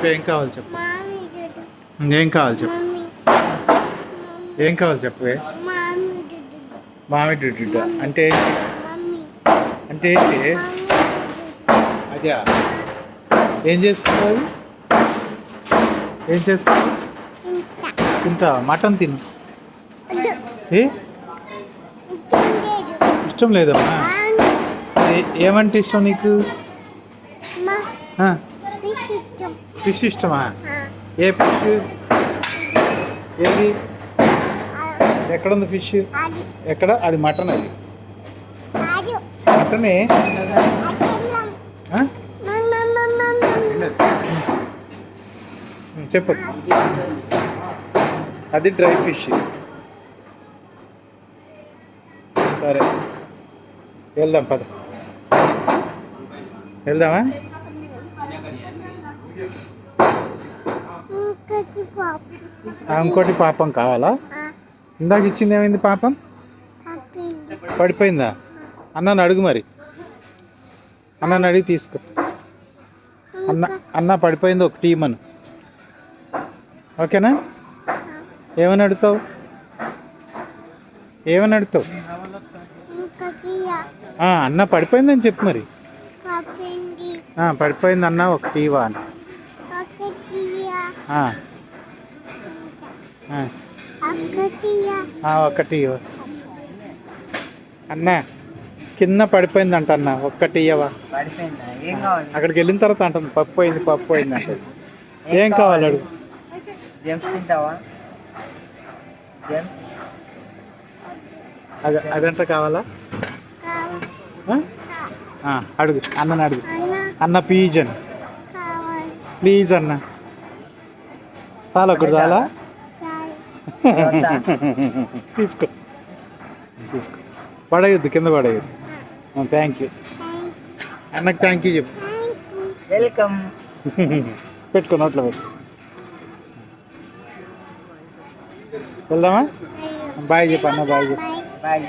చెప్పు, ఏం కావాలి చెప్పు, మామి దుడ్డు ఏం కావాలి చెప్పు, మమ్మీ ఏం కావాలి చెప్పు. మామి దుడ్డు మామిడి డుడ్డు అంటే ఏంటి? మమ్మీ అంటే ఏంటి? మామి దుడ్డు అదే ఏం చేసుకుంటావు? ఏం చేసుకుంటావు? ఇంత తింటావా? మటన్ తిను. వద్దు ఏ ఇంత లేదు ఇష్టం లేదమ్మా. ఏమంటే ఇష్టం నీకు? మా ఆ, ఫిష్ ఇష్టం ఫిష్ ఇష్టమా? ఏ ఫిష్? ఏది? ఎక్కడుంది ఫిష్? అది ఎక్కడ? అది మటన్. అది అది మటనే. అదెల్లం ఆ? చెప్పు. అది డ్రై ఫిష్. సరే వెళ్దాం, పద వెళ్దామా? ఇంకొకటి పాప ఇంకోటి పాపం కావాలా? ఇందాక ఇచ్చింది ఏమైంది? పాపం పప్పింది పడిపోయిందా? అన్నని అడుగు మరి, అన్నని అడిగి తీసుకో. అన్న పడిపోయింది ఒక టీమను. ఓకేనా? ఏమని అడుగుతావు? ఏమని అడుగుతావు? ఇంకొకటి అన్న పడిపోయిందని చెప్పు మరి. పప్పింది పడిపోయింది అన్న ఒక టీవా అని. ఒకటి ఆ, ఒకటి ఒక్కటి అన్న కింద పడిపోయిందంట అన్న, ఒక్కటి ఇయ్యవా? పడిపోయిందా? ఏం కావాలి? అక్కడికి వెళ్ళిన తర్వాత అంటుంది పప్పు పోయింది, పప్పు పోయింది అంటే. ఏం కావాలి అడుగు. జెమ్స్ తింటావా? జెమ్స్ అదంతా కావాలా? అడుగు, అన్నని అడుగు. అన్న ప్లీజ్ అని, కావాలి ప్లీజ్ అన్న. చాలా ఒకటి చాలా. తీసుకో తీసుకో, పడేయద్దు, కింద పడేయద్దు. థ్యాంక్ యూ అన్నకు, థ్యాంక్ యూ చెప్పు. వెల్కమ్. పెట్టుకో, నోట్లో పెట్టు. వెళ్దామా? బాయ్ చెప్పు అన్న, బాయ్ చెప్పు. బాయ్.